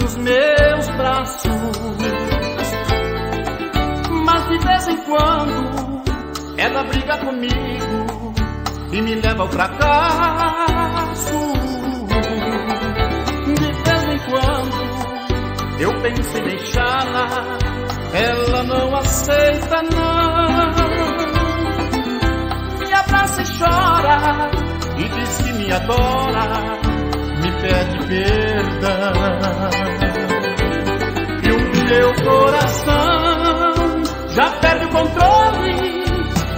nos meus braços. Mas de vez em quando ela briga comigo e me leva ao fracasso. De vez em quando eu penso em deixá-la, ela não aceita não. Me abraça e chora e diz que me adora, me pede perdão. E o meu coração já perde o controle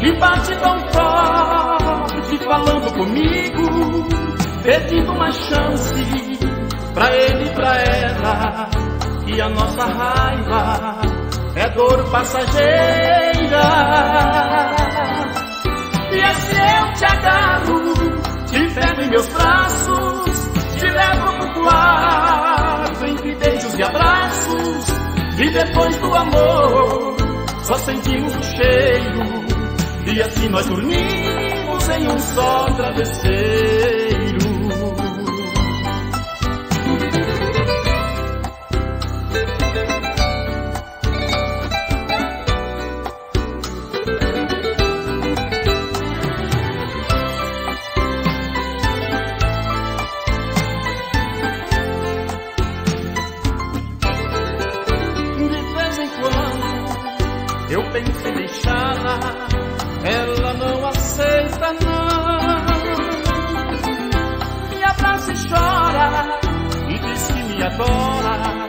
e bate tão forte falando comigo, pedindo uma chance pra ele e pra ela. E a nossa raiva é dor passageira. E assim eu te agarro, te pego em meus braços, te levo pro quarto entre beijos e abraços. E depois do amor só sentimos o cheiro, e assim nós dormimos em um só travesseiro. Eu penso em deixá-la, ela não aceita não. Me abraça e chora e diz que me adora,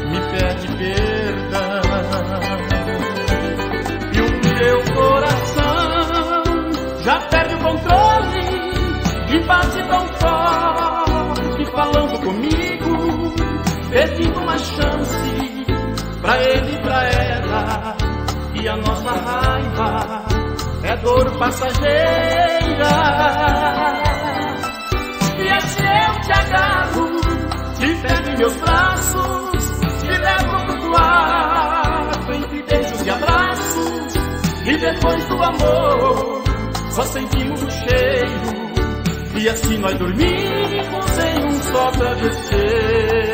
me pede perdão. E o meu coração já perde o controle e bate tão forte falando comigo, pedindo uma chance pra ele e pra ela. E a nossa raiva é dor passageira. E assim eu te agarro, te pego em meus braços, te levo pro quarto entre beijos e abraços. E depois do amor só sentimos o cheiro, e assim nós dormimos em um só travesseiro.